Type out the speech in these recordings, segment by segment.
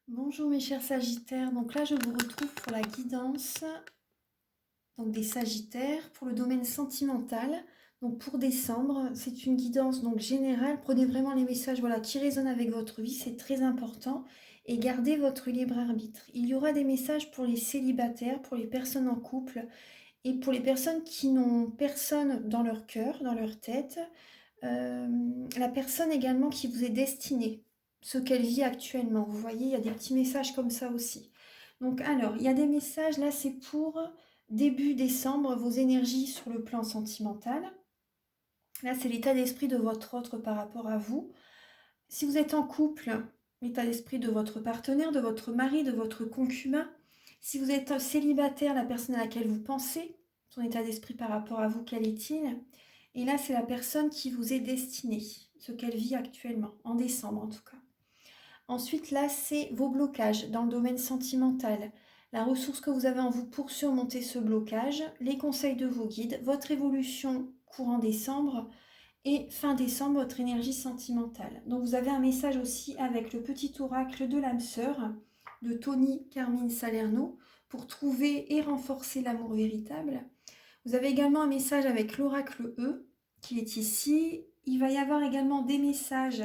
Bonjour mes chers Sagittaires, donc là je vous retrouve pour la guidance donc des Sagittaires pour le domaine sentimental. Donc pour décembre, c'est une guidance donc générale. Prenez vraiment les messages voilà, qui résonnent avec votre vie, c'est très important. Et gardez votre libre arbitre. Il y aura des messages pour les célibataires, pour les personnes en couple et pour les personnes qui n'ont personne dans leur cœur, dans leur tête. Euh, la personne également qui vous est destinée, ce qu'elle vit actuellement. Vous voyez, il y a des petits messages comme ça aussi. Donc alors, il y a des messages, là c'est pour début décembre, vos énergies sur le plan sentimental. Là c'est l'état d'esprit de votre autre par rapport à vous. Si vous êtes en couple, l'état d'esprit de votre partenaire, de votre mari, de votre concubin. Si vous êtes célibataire, la personne à laquelle vous pensez, son état d'esprit par rapport à vous, quel est-il? Et là, c'est la personne qui vous est destinée, ce qu'elle vit actuellement, en décembre en tout cas. Ensuite, là, c'est vos blocages dans le domaine sentimental, la ressource que vous avez en vous pour surmonter ce blocage, les conseils de vos guides, votre évolution courant décembre et fin décembre, votre énergie sentimentale. Donc vous avez un message aussi avec le petit oracle de l'âme sœur de Tony Carmine Salerno pour trouver et renforcer l'amour véritable. Vous avez également un message avec l'oracle E qui est ici. Il va y avoir également des messages.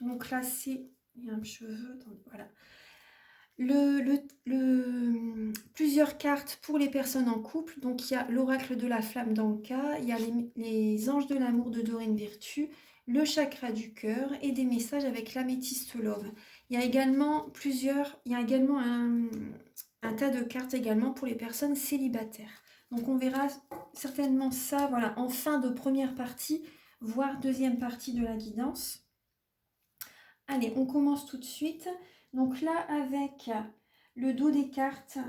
Donc là, c'est... Il y a un cheveu. Voilà. Plusieurs cartes pour les personnes en couple. Donc il y a l'oracle de la flamme d'Anka, il y a les anges de l'amour de Doreen Virtue, le chakra du cœur et des messages avec l'améthyste love. Il y a également un tas de cartes également pour les personnes célibataires. Donc on verra certainement ça voilà, en fin de première partie, voire deuxième partie de la guidance. Allez, on commence tout de suite. Donc là, avec le dos des cartes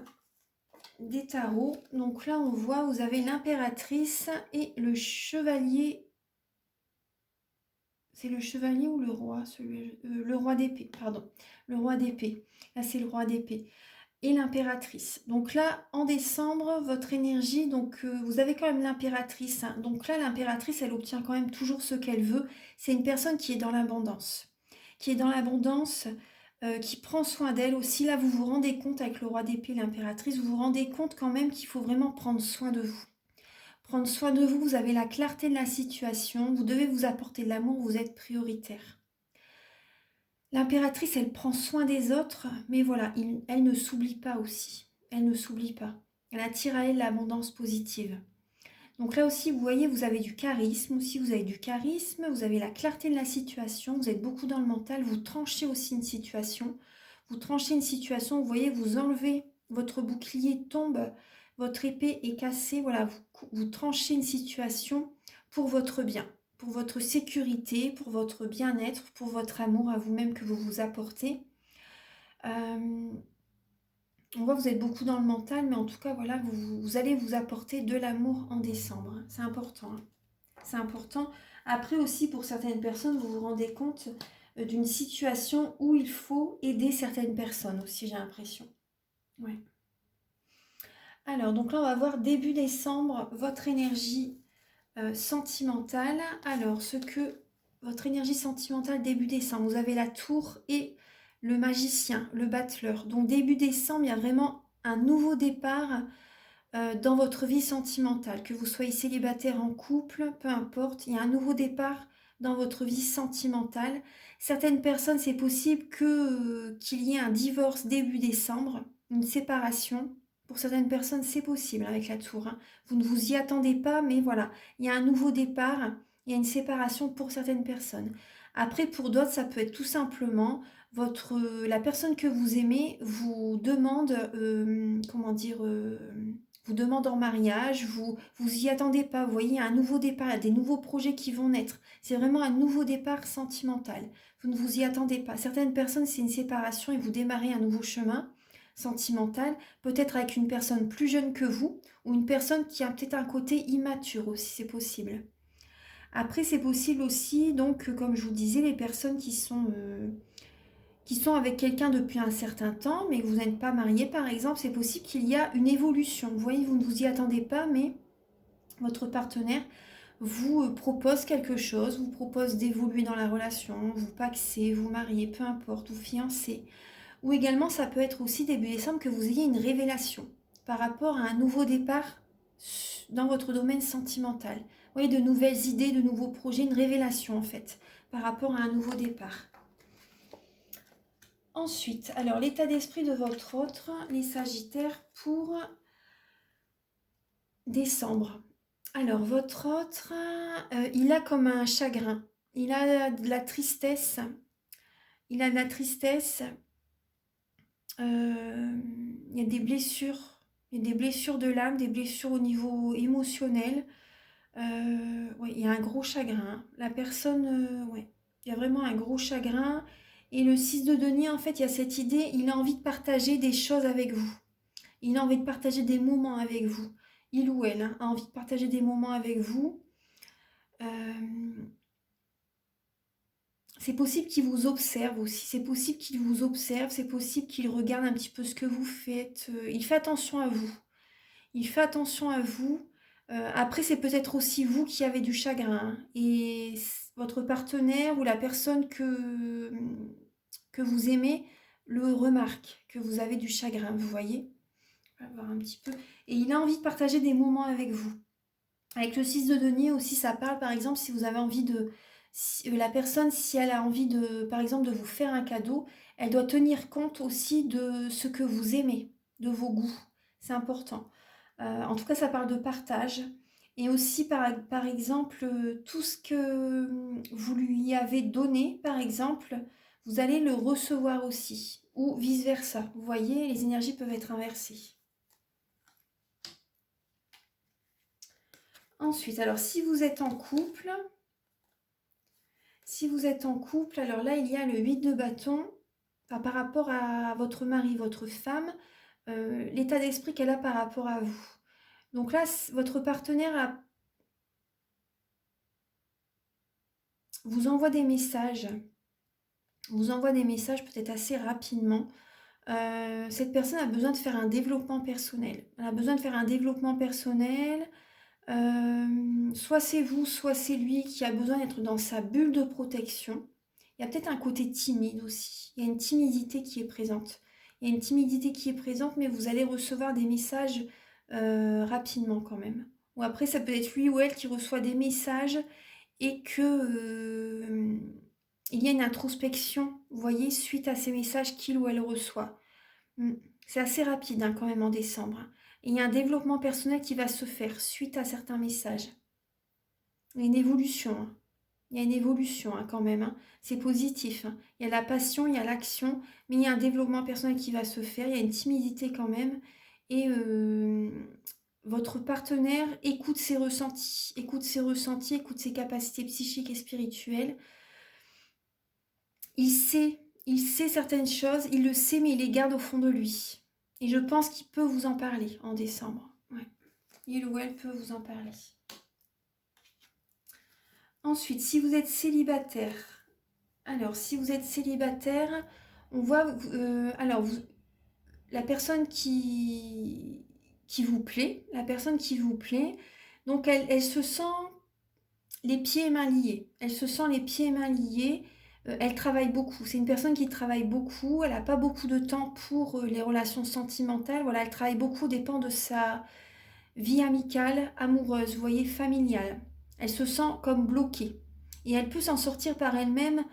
des tarots, donc là, on voit, vous avez l'impératrice et le chevalier. C'est le chevalier ou le roi le roi d'épée, pardon. Le roi d'épée. Là, c'est le roi d'épée. Et l'impératrice. Donc là, en décembre, votre énergie, donc vous avez quand même l'impératrice. Hein. Donc là, l'impératrice, elle obtient quand même toujours ce qu'elle veut. C'est une personne qui est dans l'abondance. Qui est dans l'abondance, qui prend soin d'elle aussi. Là, vous vous rendez compte avec le roi d'épée, l'impératrice, vous vous rendez compte quand même qu'il faut vraiment prendre soin de vous. Prendre soin de vous, vous avez la clarté de la situation, vous devez vous apporter de l'amour, vous êtes prioritaire. L'impératrice, elle prend soin des autres, mais voilà, elle ne s'oublie pas aussi. Elle ne s'oublie pas. Elle attire à elle l'abondance positive. Donc là aussi, vous voyez, vous avez du charisme aussi, vous avez du charisme, vous avez la clarté de la situation, vous êtes beaucoup dans le mental, vous tranchez aussi une situation. Vous tranchez une situation, vous voyez, vous enlevez, votre bouclier tombe, votre épée est cassée, voilà, vous tranchez une situation pour votre bien, pour votre sécurité, pour votre bien-être, pour votre amour à vous-même que vous vous apportez. On voit que vous êtes beaucoup dans le mental, mais en tout cas, voilà, vous allez vous apporter de l'amour en décembre. Hein. C'est important. Hein. C'est important. Après aussi, pour certaines personnes, vous vous rendez compte d'une situation où il faut aider certaines personnes aussi, j'ai l'impression. Ouais. Alors, donc là, on va voir début décembre, votre énergie sentimentale. Alors, votre énergie sentimentale début décembre, vous avez la tour et le magicien, le battleur. Donc, début décembre, il y a vraiment un nouveau départ dans votre vie sentimentale. Que vous soyez célibataire en couple, peu importe, il y a un nouveau départ dans votre vie sentimentale. Certaines personnes, c'est possible qu'il y ait un divorce début décembre, une séparation. Pour certaines personnes, c'est possible avec la tour. Hein. Vous ne vous y attendez pas, mais voilà, il y a un nouveau départ, il y a une séparation pour certaines personnes. Après, pour d'autres, ça peut être tout simplement la personne que vous aimez vous demande, vous demande en mariage, vous y attendez pas, vous voyez, il y a un nouveau départ, il y a des nouveaux projets qui vont naître. C'est vraiment un nouveau départ sentimental. Vous ne vous y attendez pas. Certaines personnes, c'est une séparation et vous démarrez un nouveau chemin sentimental, peut-être avec une personne plus jeune que vous ou une personne qui a peut-être un côté immature aussi, c'est possible. Après, c'est possible aussi, donc, comme je vous disais, les personnes qui sont avec quelqu'un depuis un certain temps, mais que vous n'êtes pas marié, par exemple, c'est possible qu'il y a une évolution. Vous voyez, vous ne vous y attendez pas, mais votre partenaire vous propose quelque chose, vous propose d'évoluer dans la relation, vous pacsez, vous mariez, peu importe, vous fiancez, Ou également, ça peut être aussi début décembre que vous ayez une révélation par rapport à un nouveau départ dans votre domaine sentimental. Vous voyez, de nouvelles idées, de nouveaux projets, une révélation en fait, par rapport à un nouveau départ. Ensuite, alors l'état d'esprit de votre autre, les Sagittaires, pour décembre. Alors, votre autre, il a comme un chagrin. Il a de la tristesse. Il a de la tristesse. Il y a des blessures. Il y a des blessures de l'âme, des blessures au niveau émotionnel. Ouais, il y a un gros chagrin. La personne, ouais, il y a vraiment un gros chagrin. Et le 6 de denier, en fait, il y a cette idée, il a envie de partager des choses avec vous. Il a envie de partager des moments avec vous. Il ou elle hein, a envie de partager des moments avec vous. C'est possible qu'il vous observe aussi. C'est possible qu'il vous observe. C'est possible qu'il regarde un petit peu ce que vous faites. Il fait attention à vous. Il fait attention à vous. Après, c'est peut-être aussi vous qui avez du chagrin. Hein, et votre partenaire ou la personne que vous aimez le remarque, que vous avez du chagrin. Vous voyez? On va voir un petit peu. Et il a envie de partager des moments avec vous. Avec le 6 de denier aussi, ça parle, par exemple, si vous avez envie de... la personne, si elle a envie de, par exemple, de vous faire un cadeau, elle doit tenir compte aussi de ce que vous aimez, de vos goûts. C'est important. En tout cas, ça parle de partage. Et aussi, par exemple, tout ce que vous lui avez donné, par exemple, vous allez le recevoir aussi. Ou vice-versa. Vous voyez, les énergies peuvent être inversées. Ensuite, alors si vous êtes en couple, alors là, il y a le 8 de bâton. Enfin, par rapport à votre mari, votre femme, l'état d'esprit qu'elle a par rapport à vous. Donc là, votre partenaire vous envoie des messages. Vous envoie des messages peut-être assez rapidement. Cette personne a besoin de faire un développement personnel. Elle a besoin de faire un développement personnel. Soit c'est vous, soit c'est lui qui a besoin d'être dans sa bulle de protection. Il y a peut-être un côté timide aussi. Il y a une timidité qui est présente. Il y a une timidité qui est présente, mais vous allez recevoir des messages rapidement quand même. Ou après, ça peut être lui ou elle qui reçoit des messages et que il y a une introspection, vous voyez, suite à ces messages qu'il ou elle reçoit. C'est assez rapide hein, quand même en décembre. Hein. Et il y a un développement personnel qui va se faire suite à certains messages. Il y a une évolution. Hein. Il y a une évolution hein, quand même. Hein. C'est positif. Hein. Il y a la passion, il y a l'action, mais il y a un développement personnel qui va se faire. Il y a une timidité quand même. Et votre partenaire écoute ses ressentis, écoute ses capacités psychiques et spirituelles. Il sait certaines choses, il le sait, mais il les garde au fond de lui. Et je pense qu'il peut vous en parler en décembre. Ouais. Il ou elle peut vous en parler. Ensuite, si vous êtes célibataire, alors si vous êtes célibataire, on voit, la personne qui vous plaît, donc elle se sent les pieds et mains liés. Elle se sent les pieds et mains liés. Elle travaille beaucoup. C'est une personne qui travaille beaucoup. Elle n'a pas beaucoup de temps pour les relations sentimentales. Voilà, elle travaille beaucoup, dépend de sa vie amicale, amoureuse, vous voyez, familiale. Elle se sent comme bloquée. Et elle peut s'en sortir par elle-même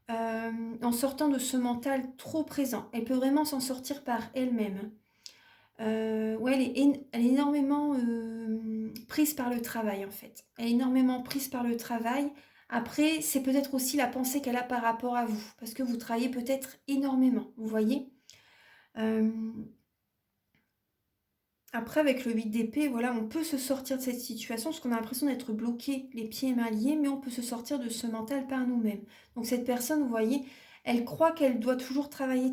en sortant de ce mental trop présent. Elle peut vraiment s'en sortir par elle-même. Ouais, elle est énormément prise par le travail en fait. Elle est énormément prise par le travail. Après, c'est peut-être aussi la pensée qu'elle a par rapport à vous, parce que vous travaillez peut-être énormément, vous voyez. Après, avec le 8 d'épée, voilà, on peut se sortir de cette situation, parce qu'on a l'impression d'être bloqué, les pieds et mains liés, mais on peut se sortir de ce mental par nous-mêmes. Donc cette personne, vous voyez, elle croit qu'elle doit toujours travailler,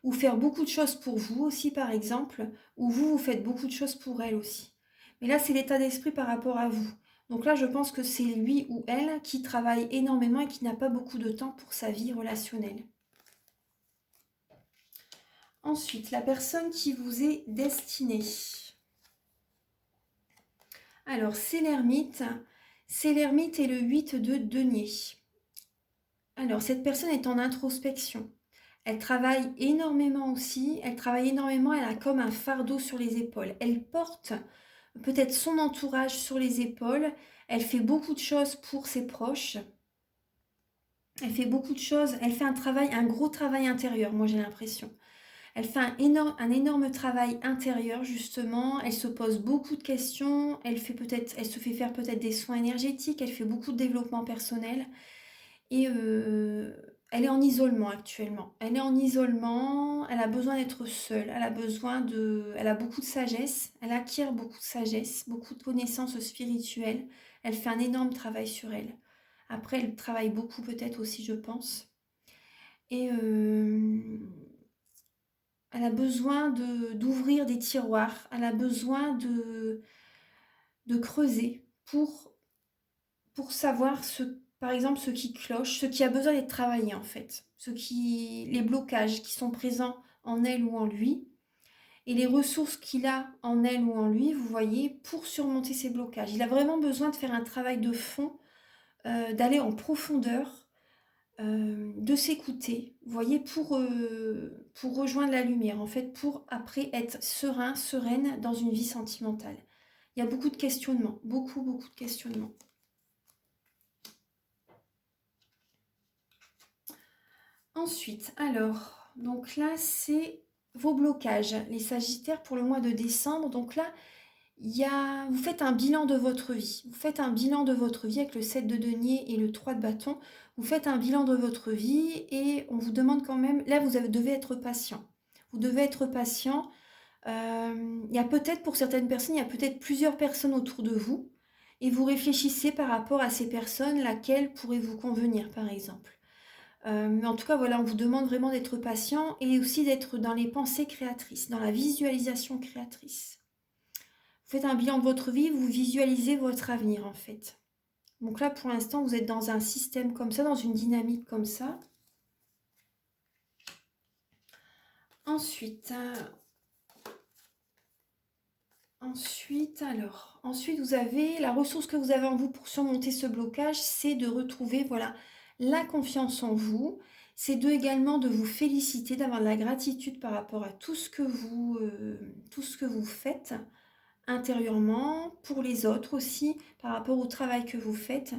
ou faire beaucoup de choses pour vous aussi, par exemple, ou vous faites beaucoup de choses pour elle aussi. Mais là, c'est l'état d'esprit par rapport à vous. Donc là, je pense que c'est lui ou elle qui travaille énormément et qui n'a pas beaucoup de temps pour sa vie relationnelle. Ensuite, la personne qui vous est destinée. Alors, c'est l'ermite. C'est l'ermite et le 8 de denier. Alors, cette personne est en introspection. Elle travaille énormément aussi, elle travaille énormément, elle a comme un fardeau sur les épaules. Elle porte peut-être son entourage sur les épaules, elle fait beaucoup de choses pour ses proches, elle fait beaucoup de choses, elle fait un gros travail intérieur, moi j'ai l'impression. Elle fait un énorme travail intérieur justement, elle se pose beaucoup de questions, elle se fait faire peut-être des soins énergétiques, elle fait beaucoup de développement personnel et elle est en isolement actuellement. Elle est en isolement, elle a besoin d'être seule, elle a beaucoup de sagesse, elle acquiert beaucoup de sagesse, beaucoup de connaissances spirituelles, elle fait un énorme travail sur elle. Après, elle travaille beaucoup peut-être aussi, je pense. Et elle a besoin d'ouvrir des tiroirs, elle a besoin de creuser pour savoir par exemple, ce qui cloche, ce qui a besoin d'être travaillé en fait, les blocages qui sont présents en elle ou en lui, et les ressources qu'il a en elle ou en lui, vous voyez, pour surmonter ces blocages. Il a vraiment besoin de faire un travail de fond, d'aller en profondeur, de s'écouter, vous voyez, pour rejoindre la lumière, en fait, pour après être serein, sereine dans une vie sentimentale. Il y a beaucoup de questionnements, beaucoup, beaucoup de questionnements. Ensuite, alors, donc là, c'est vos blocages, les Sagittaires pour le mois de décembre. Donc là, vous faites un bilan de votre vie. Vous faites un bilan de votre vie avec le 7 de denier et le 3 de bâton. Vous faites un bilan de votre vie et on vous demande quand même, là, devez être patient. Vous devez être patient. Il y a peut-être, pour certaines personnes, il y a peut-être plusieurs personnes autour de vous et vous réfléchissez par rapport à ces personnes, laquelle pourrait vous convenir, par exemple. Mais en tout cas, voilà, on vous demande vraiment d'être patient et aussi d'être dans les pensées créatrices, dans la visualisation créatrice. Vous faites un bilan de votre vie, vous visualisez votre avenir en fait. Donc là, pour l'instant, vous êtes dans un système comme ça, dans une dynamique comme ça. Ensuite, vous avez la ressource que vous avez en vous pour surmonter ce blocage, c'est de retrouver, voilà, la confiance en vous. C'est également de vous féliciter, d'avoir de la gratitude par rapport à tout ce que vous faites intérieurement, pour les autres aussi, par rapport au travail que vous faites.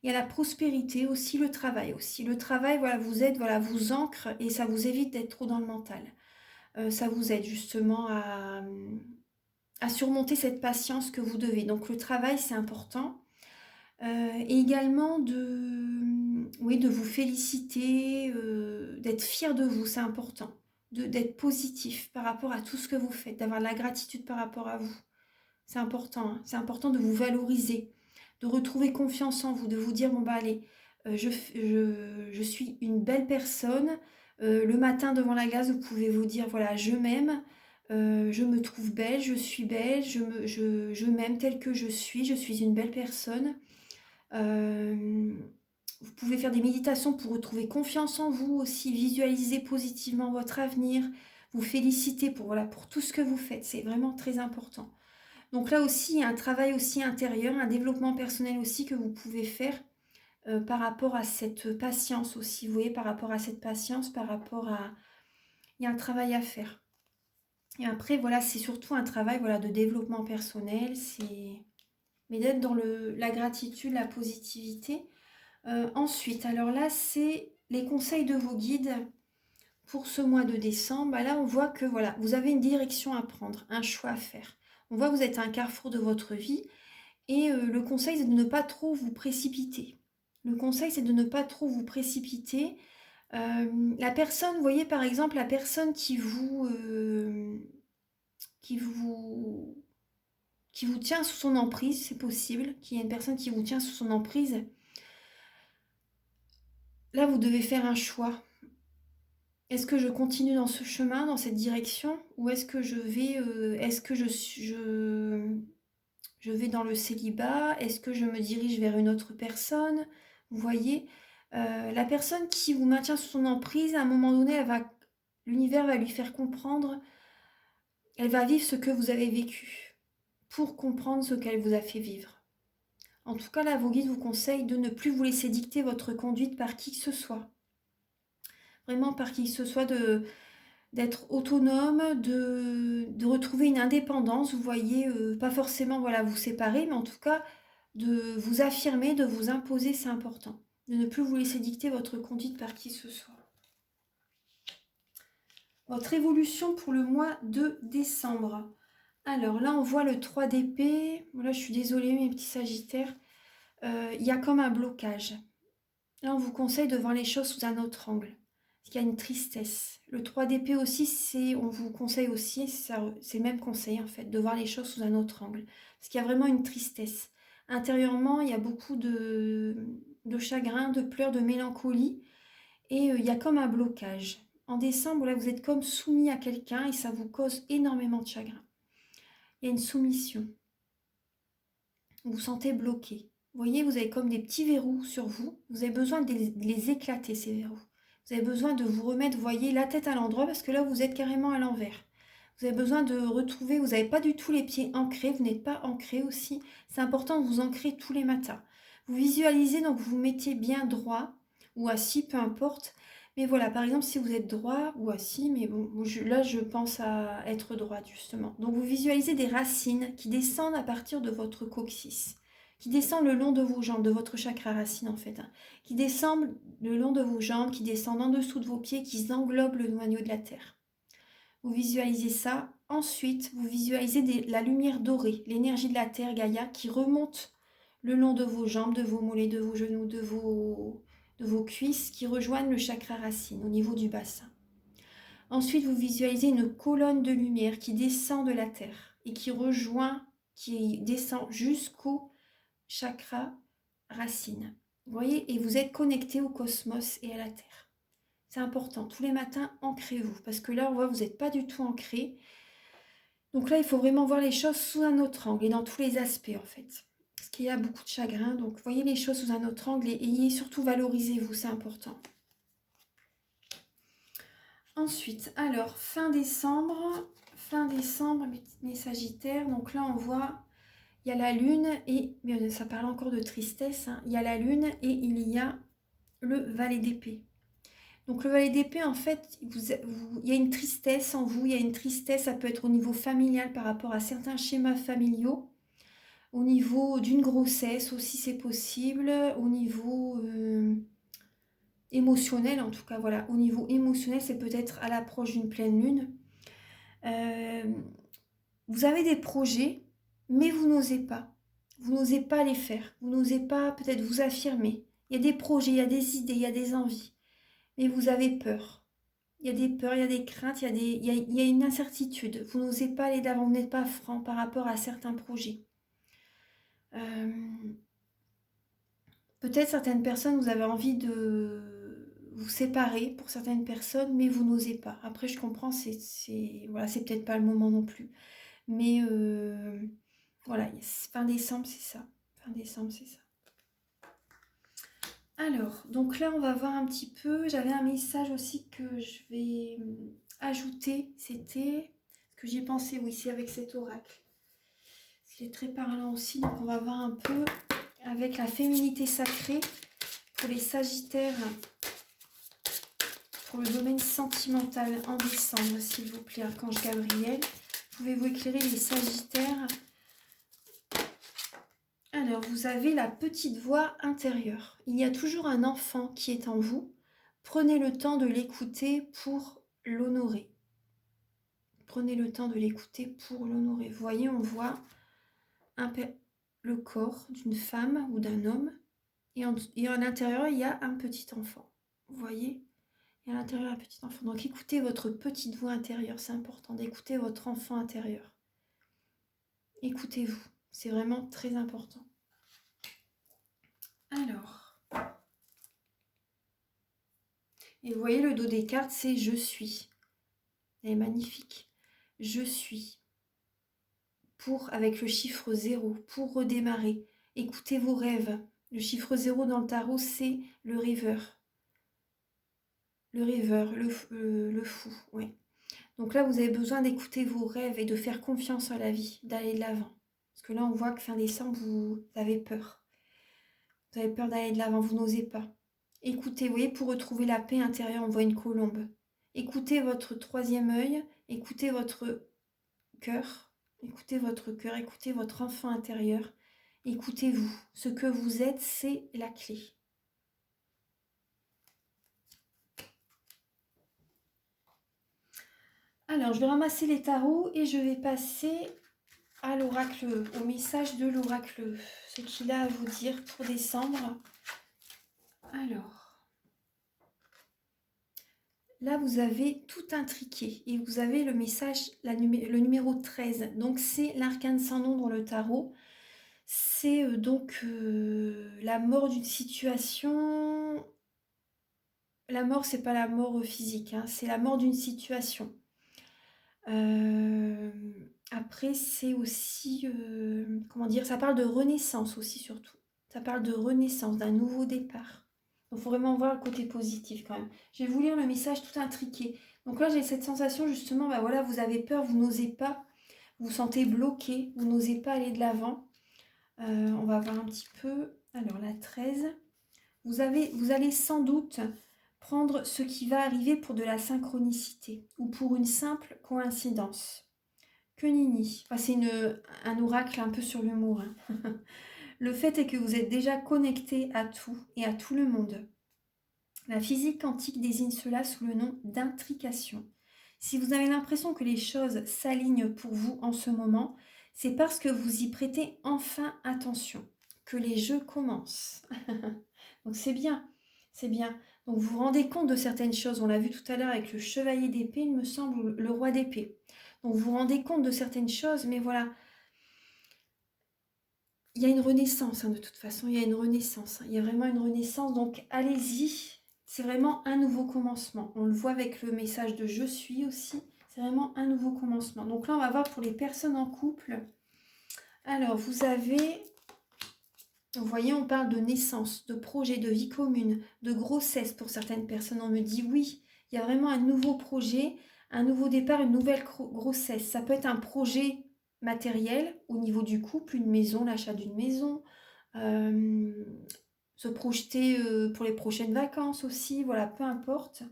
Il y a la prospérité aussi, le travail aussi. Le travail, voilà, vous aide, voilà, vous ancre et ça vous évite d'être trop dans le mental. Ça vous aide justement à surmonter cette patience que vous devez. Donc le travail, c'est important. Et également de vous féliciter, d'être fier de vous, c'est important. D'être positif par rapport à tout ce que vous faites, d'avoir de la gratitude par rapport à vous. C'est important, hein. C'est important de vous valoriser, de retrouver confiance en vous, de vous dire, bon bah allez, je suis une belle personne. Le matin devant la glace, vous pouvez vous dire, voilà, je m'aime, je me trouve belle, je suis belle, je m'aime telle que je suis une belle personne. Vous pouvez faire des méditations pour retrouver confiance en vous aussi, visualiser positivement votre avenir, vous féliciter pour tout ce que vous faites, c'est vraiment très important. Donc là aussi, il y a un travail aussi intérieur, un développement personnel aussi que vous pouvez faire par rapport à cette patience aussi. Vous voyez, par rapport à cette patience, il y a un travail à faire. Et après, voilà, c'est surtout un travail, voilà, de développement personnel, mais d'être dans la gratitude, la positivité. Ensuite, alors là, c'est les conseils de vos guides pour ce mois de décembre. Bah là, on voit que voilà, vous avez une direction à prendre, un choix à faire. On voit que vous êtes à un carrefour de votre vie et le conseil, c'est de ne pas trop vous précipiter. Le conseil, c'est de ne pas trop vous précipiter. La personne, vous voyez par exemple, la personne qui vous tient sous son emprise, c'est possible qu'il y ait une personne qui vous tient sous son emprise. Là, vous devez faire un choix. Est-ce que je continue dans ce chemin, dans cette direction, ou est-ce que je vais dans le célibat? Est-ce que je me dirige vers une autre personne? Vous voyez, la personne qui vous maintient sous son emprise, à un moment donné, l'univers va lui faire comprendre, elle va vivre ce que vous avez vécu, pour comprendre ce qu'elle vous a fait vivre. En tout cas, là, vos guides vous conseillent de ne plus vous laisser dicter votre conduite par qui que ce soit. vraiment par qui que ce soit d'être autonome, de retrouver une indépendance, vous voyez, pas forcément voilà, vous séparer, mais en tout cas de vous affirmer, de vous imposer, c'est important. De ne plus vous laisser dicter votre conduite par qui que ce soit. Votre évolution pour le mois de décembre. Alors là, on voit le 3 d'épée. Là, je suis désolée, mes petits sagittaires. Il y a comme un blocage. Là, on vous conseille de voir les choses sous un autre angle. Parce qu'il y a une tristesse. Le 3 d'épée aussi, on vous conseille aussi, c'est le même conseil en fait, de voir les choses sous un autre angle. Parce qu'il y a vraiment une tristesse. Intérieurement, il y a beaucoup de chagrin, de pleurs, de mélancolie. Et il y a comme un blocage. En décembre, là, vous êtes comme soumis à quelqu'un et ça vous cause énormément de chagrin. Il y a une soumission. Vous vous sentez bloqué. Vous voyez, vous avez comme des petits verrous sur vous. Vous avez besoin de les éclater, ces verrous. Vous avez besoin de vous remettre, vous voyez, la tête à l'endroit parce que là, vous êtes carrément à l'envers. Vous avez besoin de retrouver, vous n'avez pas du tout les pieds ancrés, vous n'êtes pas ancré aussi. C'est important de vous ancrer tous les matins. Vous visualisez, donc vous vous mettez bien droit ou assis, peu importe. Mais voilà, par exemple, si vous êtes droit ou assis, mais bon, là, je pense à être droite, justement. Donc, vous visualisez des racines qui descendent à partir de votre coccyx, qui descendent le long de vos jambes, de votre chakra racine, en fait, hein, qui descendent le long de vos jambes, qui descendent en dessous de vos pieds, qui englobent le noyau de la terre. Vous visualisez ça. Ensuite, vous visualisez la lumière dorée, l'énergie de la terre, Gaïa, qui remonte le long de vos jambes, de vos mollets, de vos genoux, de vos cuisses, qui rejoignent le chakra racine au niveau du bassin. Ensuite, vous visualisez une colonne de lumière qui descend de la terre et qui descend jusqu'au chakra racine. Vous voyez, et vous êtes connecté au cosmos et à la terre. C'est important. Tous les matins, ancrez-vous. Parce que là, on voit que vous n'êtes pas du tout ancré. Donc là, il faut vraiment voir les choses sous un autre angle et dans tous les aspects, en fait. Parce qu'il y a beaucoup de chagrin. Donc, voyez les choses sous un autre angle et surtout, valorisez-vous. C'est important. Ensuite, alors, fin décembre, mes sagittaires. Donc là, on voit, il y a la lune et, mais ça parle encore de tristesse, hein. Il y a la lune et il y a le valet d'épée. Donc le valet d'épée, en fait, il y a une tristesse en vous, il y a une tristesse, ça peut être au niveau familial par rapport à certains schémas familiaux, au niveau d'une grossesse aussi c'est possible, au niveau émotionnel en tout cas, voilà, au niveau émotionnel c'est peut-être à l'approche d'une pleine lune. Vous avez des projets, mais vous n'osez pas les faire, vous n'osez pas peut-être vous affirmer. Il y a des projets, il y a des idées, il y a des envies, mais vous avez peur. Il y a des peurs, il y a des craintes, il y a une incertitude. Vous n'osez pas aller d'avant, vous n'êtes pas franc par rapport à certains projets. Peut-être certaines personnes, vous avez envie de vous séparer pour certaines personnes, mais vous n'osez pas. Après, je comprends, voilà, c'est peut-être pas le moment non plus. Mais voilà, fin décembre, c'est ça. Fin décembre, c'est ça. Alors, donc là, on va voir un petit peu. J'avais un message aussi que je vais ajouter. C'était ce que j'y ai pensé, oui, c'est avec cet oracle. C'est très parlant aussi. Donc, on va voir un peu avec la féminité sacrée pour les sagittaires, pour le domaine sentimental en décembre, s'il vous plaît, Archange Gabriel. Pouvez-vous éclairer les sagittaires? Alors, vous avez la petite voix intérieure. Il y a toujours un enfant qui est en vous. Prenez le temps de l'écouter pour l'honorer. Prenez le temps de l'écouter pour l'honorer. Vous voyez, on voit le corps d'une femme ou d'un homme. Et à l'intérieur, il y a un petit enfant. Vous voyez? Et à l'intérieur, un petit enfant. Donc, écoutez votre petite voix intérieure. C'est important d'écouter votre enfant intérieur. Écoutez-vous. C'est vraiment très important. Alors, et vous voyez le dos des cartes, c'est je suis. Elle est magnifique. Je suis. Avec le chiffre 0, pour redémarrer. Écoutez vos rêves. Le chiffre 0 dans le tarot, c'est le rêveur. Le rêveur, le fou, oui. Donc là, vous avez besoin d'écouter vos rêves et de faire confiance à la vie, d'aller de l'avant. Parce que là, on voit que fin décembre, vous avez peur. Vous avez peur d'aller de l'avant, vous n'osez pas. Écoutez, vous voyez, pour retrouver la paix intérieure, on voit une colombe. Écoutez votre troisième œil, écoutez votre cœur, écoutez votre enfant intérieur, écoutez-vous. Ce que vous êtes, c'est la clé. Alors, je vais ramasser les tarots et je vais passer à l'oracle, au message de l'oracle, ce qu'il a à vous dire pour décembre. Alors, là, vous avez tout intriqué et vous avez le message, le numéro 13. Donc, c'est l'arcane sans nom dans le tarot. C'est la mort d'une situation. La mort, c'est pas la mort physique, hein, c'est la mort d'une situation. Après, c'est aussi, comment dire, ça parle de renaissance aussi surtout. Ça parle de renaissance, d'un nouveau départ. Donc, il faut vraiment voir le côté positif quand même. Je vais vous lire le message tout intriqué. Donc là, j'ai cette sensation justement, bah voilà, vous avez peur, vous n'osez pas, vous vous sentez bloqué, vous n'osez pas aller de l'avant. On va voir un petit peu. Alors, la 13. Vous allez sans doute prendre ce qui va arriver pour de la synchronicité ou pour une simple coïncidence. Que nini. Enfin, c'est un oracle un peu sur l'humour. Hein. Le fait est que vous êtes déjà connecté à tout et à tout le monde. La physique quantique désigne cela sous le nom d'intrication. Si vous avez l'impression que les choses s'alignent pour vous en ce moment, c'est parce que vous y prêtez enfin attention, que les jeux commencent. Donc c'est bien, c'est bien. Donc vous vous rendez compte de certaines choses, on l'a vu tout à l'heure avec le chevalier d'épée, il me semble, ou le roi d'épée. Donc vous vous rendez compte de certaines choses, mais voilà, il y a une renaissance, hein, de toute façon, il y a une renaissance. Il y a vraiment une renaissance, donc allez-y. C'est vraiment un nouveau commencement. On le voit avec le message de je suis aussi. C'est vraiment un nouveau commencement. Donc là, on va voir pour les personnes en couple. Alors, vous voyez, on parle de naissance, de projet, de vie commune, de grossesse pour certaines personnes. On me dit oui, il y a vraiment un nouveau projet, un nouveau départ, une nouvelle grossesse. Ça peut être un projet matériel au niveau du couple, une maison, l'achat d'une maison, se projeter pour les prochaines vacances aussi, voilà, peu importe.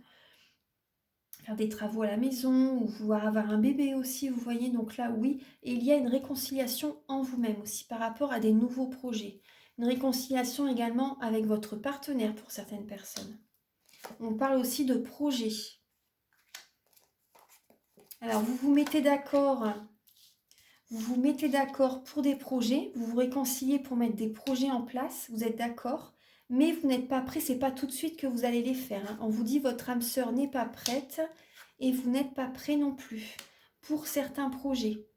Faire des travaux à la maison ou vouloir avoir un bébé aussi, vous voyez, donc là oui, et il y a une réconciliation en vous-même aussi par rapport à des nouveaux projets. Une réconciliation également avec votre partenaire pour certaines personnes. On parle aussi de projets. Alors vous vous mettez d'accord pour des projets, vous vous réconciliez pour mettre des projets en place, vous êtes d'accord, mais vous n'êtes pas prêt, c'est pas tout de suite que vous allez les faire. Hein. On vous dit votre âme sœur n'est pas prête et vous n'êtes pas prêt non plus pour certains projets.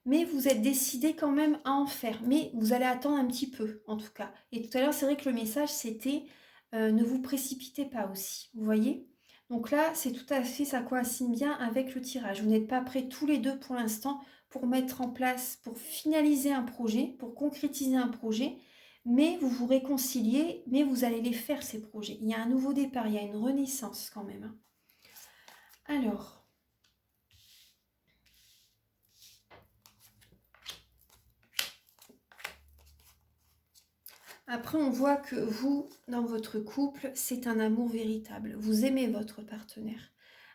Mais vous êtes décidé quand même à en faire, mais vous allez attendre un petit peu en tout cas. Et tout à l'heure, c'est vrai que le message c'était ne vous précipitez pas aussi, vous voyez. Donc là, c'est tout à fait, ça coïncide bien avec le tirage. Vous n'êtes pas prêts tous les deux pour l'instant pour mettre en place, pour finaliser un projet, pour concrétiser un projet, mais vous vous réconciliez, mais vous allez les faire ces projets. Il y a un nouveau départ, il y a une renaissance quand même. Alors, après on voit que vous, dans votre couple, c'est un amour véritable. Vous aimez votre partenaire.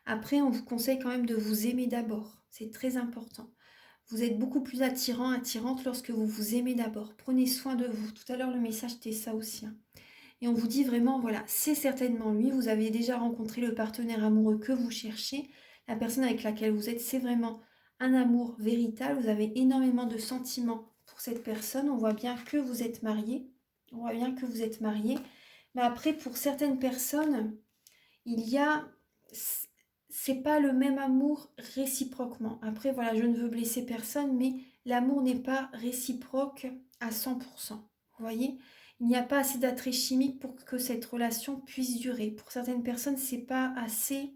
Après, on vous conseille quand même de vous aimer d'abord. C'est très important. Vous êtes beaucoup plus attirant, attirante lorsque vous vous aimez d'abord. Prenez soin de vous. Tout à l'heure, le message était ça aussi. Hein. Et on vous dit vraiment, voilà, c'est certainement lui. Vous avez déjà rencontré le partenaire amoureux que vous cherchez. La personne avec laquelle vous êtes, c'est vraiment un amour véritable. Vous avez énormément de sentiments pour cette personne. On voit bien que vous êtes mariés. On voit bien que vous êtes mariés. Mais après, pour certaines personnes, il y a... c'est pas le même amour réciproquement. Après, voilà, je ne veux blesser personne, mais l'amour n'est pas réciproque à 100%. Vous voyez, il n'y a pas assez d'attrait chimique pour que cette relation puisse durer. Pour certaines personnes, c'est pas assez...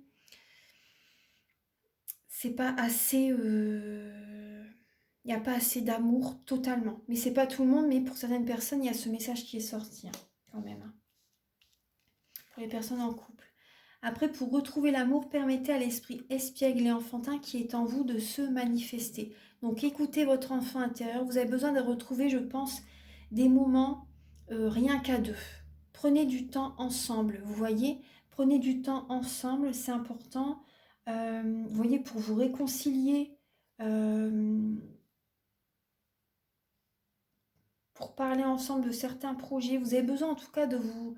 il n'y a pas assez d'amour totalement. Mais c'est pas tout le monde, mais pour certaines personnes, il y a ce message qui est sorti, hein, quand même. Hein. Pour les personnes en couple. Après, pour retrouver l'amour, permettez à l'esprit espiègle et enfantin qui est en vous de se manifester. Donc écoutez votre enfant intérieur. Vous avez besoin de retrouver, je pense, des moments rien qu'à deux. prenez du temps ensemble, vous voyez, prenez du temps ensemble, c'est important, vous voyez, pour vous réconcilier, pour parler ensemble de certains projets. Vous avez besoin en tout cas de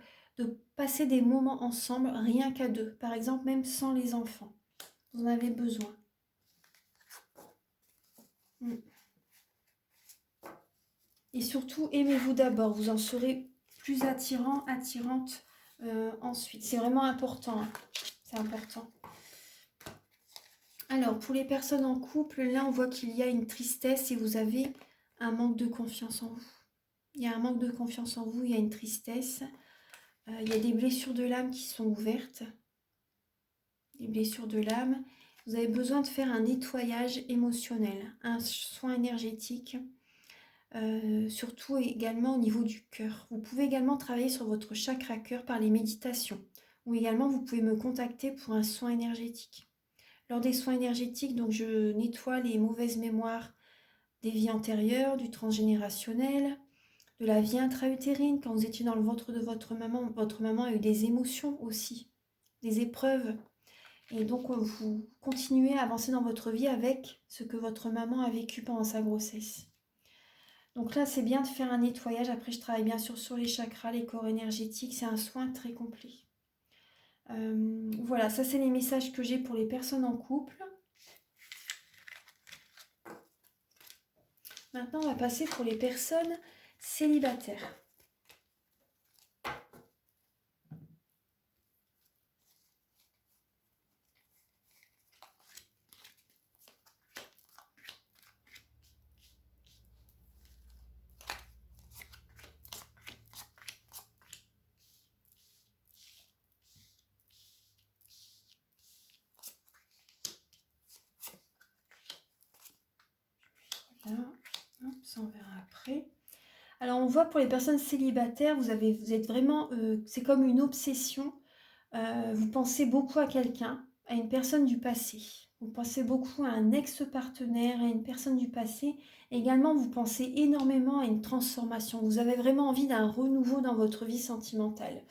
passer des moments ensemble, rien qu'à deux. Par exemple, même sans les enfants. Vous en avez besoin. Mm. Et surtout, aimez-vous d'abord. Vous en serez plus attirant, attirante ensuite. C'est vraiment important. Hein. C'est important. Alors, pour les personnes en couple, là, on voit qu'il y a une tristesse et vous avez un manque de confiance en vous. Il y a un manque de confiance en vous, il y a une tristesse. Il y a des blessures de l'âme qui sont ouvertes. Des blessures de l'âme. Vous avez besoin de faire un nettoyage émotionnel, un soin énergétique, surtout également au niveau du cœur. Vous pouvez également travailler sur votre chakra cœur par les méditations. Ou également, vous pouvez me contacter pour un soin énergétique. Lors des soins énergétiques, donc je nettoie les mauvaises mémoires des vies antérieures, du transgénérationnel, de la vie intra-utérine. Quand vous étiez dans le ventre de votre maman a eu des émotions aussi, des épreuves. Et donc, vous continuez à avancer dans votre vie avec ce que votre maman a vécu pendant sa grossesse. Donc là, c'est bien de faire un nettoyage. Après, je travaille bien sûr sur les chakras, les corps énergétiques. C'est un soin très complet. Voilà, ça c'est les messages que j'ai pour les personnes en couple. Maintenant, on va passer pour les personnes célibataires. Voilà, hop, ça on verra après. Alors, on voit pour les personnes célibataires, vous êtes vraiment, c'est comme une obsession. Vous pensez beaucoup à quelqu'un, à une personne du passé. Vous pensez beaucoup à un ex-partenaire, à une personne du passé. Également, vous pensez énormément à une transformation. Vous avez vraiment envie d'un renouveau dans votre vie sentimentale.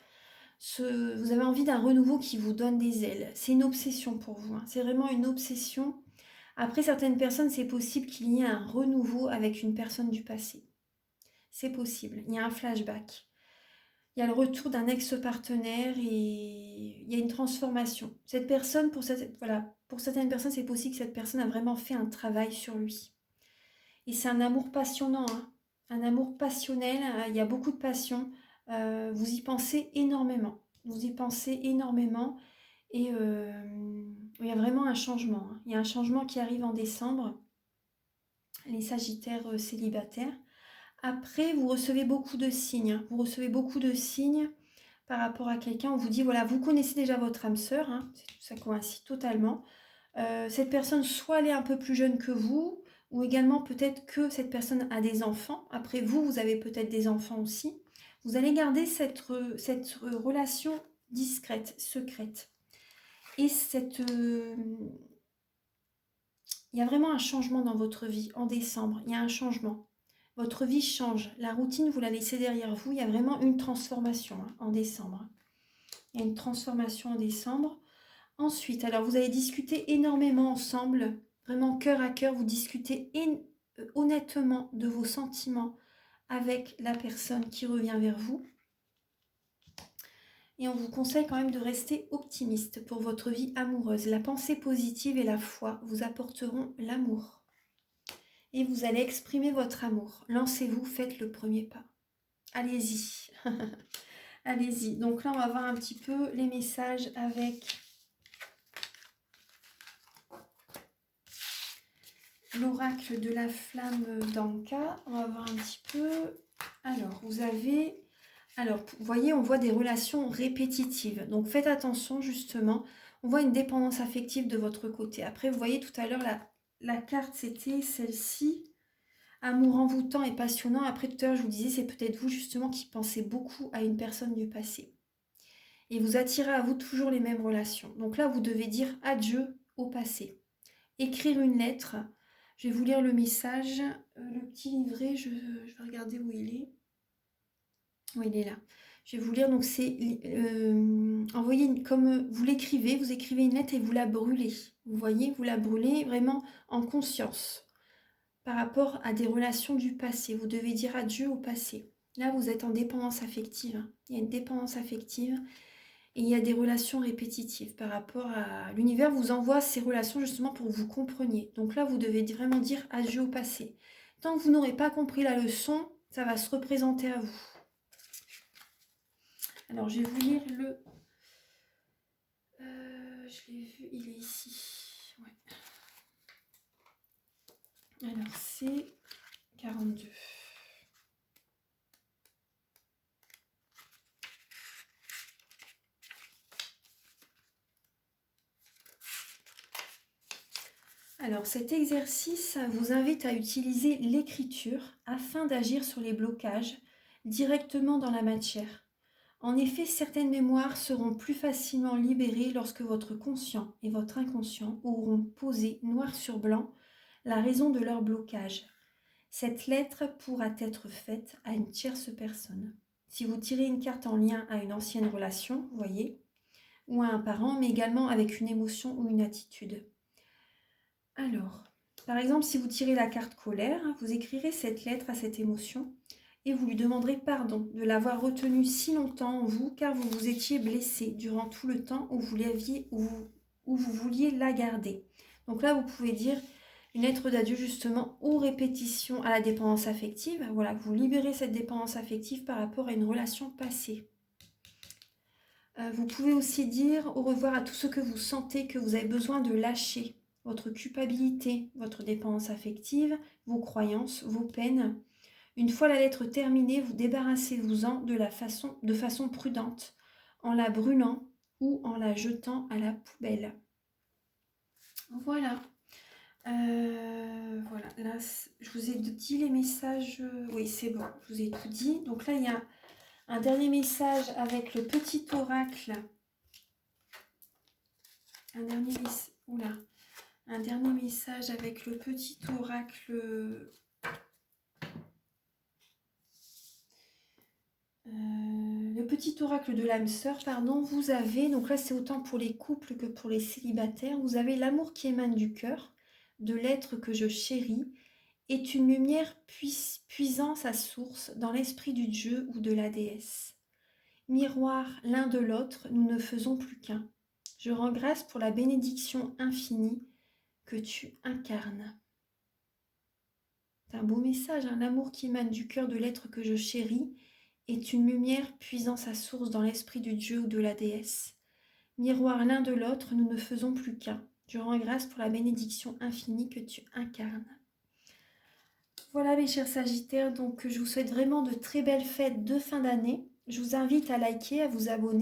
Vous avez envie d'un renouveau qui vous donne des ailes. C'est une obsession pour vous. Hein. C'est vraiment une obsession. Après, certaines personnes, c'est possible qu'il y ait un renouveau avec une personne du passé. C'est possible. Il y a un flashback. Il y a le retour d'un ex-partenaire et il y a une transformation. Cette personne, pour certaines personnes, c'est possible que cette personne a vraiment fait un travail sur lui. Et c'est un amour passionnant, hein. Un amour passionnel, il y a beaucoup de passion. Vous y pensez énormément. Vous y pensez énormément et il y a vraiment un changement. Hein. Il y a un changement qui arrive en décembre. Les Sagittaires célibataires. Après, vous recevez beaucoup de signes. Hein. Vous recevez beaucoup de signes par rapport à quelqu'un. On vous dit, voilà, vous connaissez déjà votre âme sœur. Hein, ça coïncide totalement. Cette personne, soit elle est un peu plus jeune que vous, ou également peut-être que cette personne a des enfants. Après, vous avez peut-être des enfants aussi. Vous allez garder cette relation discrète, secrète. Et il y a vraiment un changement dans votre vie en décembre. Il y a un changement. Votre vie change. La routine, vous la laissez derrière vous. Il y a vraiment une transformation hein, en décembre. Il y a une transformation en décembre. Ensuite, alors vous allez discuter énormément ensemble, vraiment cœur à cœur. Vous discutez honnêtement de vos sentiments avec la personne qui revient vers vous. Et on vous conseille quand même de rester optimiste pour votre vie amoureuse. La pensée positive et la foi vous apporteront l'amour. Et vous allez exprimer votre amour. Lancez-vous, faites le premier pas. Allez-y. Allez-y. Donc là, on va voir un petit peu les messages avec l'oracle de la flamme d'Anka. On va voir un petit peu. Alors, vous voyez, on voit des relations répétitives. Donc, faites attention, justement. On voit une dépendance affective de votre côté. Après, vous voyez, tout à l'heure, la carte, c'était celle-ci. Amour envoûtant et passionnant. Après, tout à l'heure, je vous disais, c'est peut-être vous, justement, qui pensez beaucoup à une personne du passé. Et vous attirez à vous toujours les mêmes relations. Donc là, vous devez dire adieu au passé. Écrire une lettre. Je vais vous lire le message. Le petit livret, je vais regarder où il est. Oui, il est là. Je vais vous lire, donc c'est envoyer comme vous l'écrivez, vous écrivez une lettre et vous la brûlez. Vous voyez, vous la brûlez vraiment en conscience par rapport à des relations du passé. Vous devez dire adieu au passé. Là, vous êtes en dépendance affective, hein. Il y a une dépendance affective et il y a des relations répétitives par rapport à... L'univers vous envoie ces relations justement pour que vous compreniez. Donc là, vous devez vraiment dire adieu au passé. Tant que vous n'aurez pas compris la leçon, ça va se représenter à vous. Alors, je vais vous lire le... je l'ai vu, il est ici. Ouais. Alors, c'est 42. Alors, cet exercice vous invite à utiliser l'écriture afin d'agir sur les blocages directement dans la matière. En effet, certaines mémoires seront plus facilement libérées lorsque votre conscient et votre inconscient auront posé noir sur blanc la raison de leur blocage. Cette lettre pourra être faite à une tierce personne. Si vous tirez une carte en lien à une ancienne relation, vous voyez, ou à un parent, mais également avec une émotion ou une attitude. Alors, par exemple, si vous tirez la carte colère, vous écrirez cette lettre à cette émotion et vous lui demanderez pardon de l'avoir retenue si longtemps en vous, car vous vous étiez blessé durant tout le temps où vous vouliez la garder. Donc là, vous pouvez dire une lettre d'adieu justement aux répétitions à la dépendance affective. Voilà, vous libérez cette dépendance affective par rapport à une relation passée. Vous pouvez aussi dire au revoir à tout ce que vous sentez que vous avez besoin de lâcher. Votre culpabilité, votre dépendance affective, vos croyances, vos peines. Une fois la lettre terminée, vous débarrassez-vous-en de façon prudente, en la brûlant ou en la jetant à la poubelle. Voilà. Voilà, là, je vous ai dit les messages. Oui, c'est bon, je vous ai tout dit. Donc là, il y a un dernier message avec le petit oracle. Un dernier message avec le petit oracle. Le petit oracle de l'âme sœur, pardon, vous avez, donc là c'est autant pour les couples que pour les célibataires, vous avez l'amour qui émane du cœur, de l'être que je chéris, est une lumière puisant sa source dans l'esprit du dieu ou de la déesse. Miroir l'un de l'autre, nous ne faisons plus qu'un. Je rends grâce pour la bénédiction infinie que tu incarnes. C'est un beau message, hein. L'amour qui émane du cœur de l'être que je chéris est une lumière puisant sa source dans l'esprit du dieu ou de la déesse. Miroir l'un de l'autre, nous ne faisons plus qu'un. Je rends grâce pour la bénédiction infinie que tu incarnes. Voilà mes chers Sagittaires, donc je vous souhaite vraiment de très belles fêtes de fin d'année. Je vous invite à liker, à vous abonner.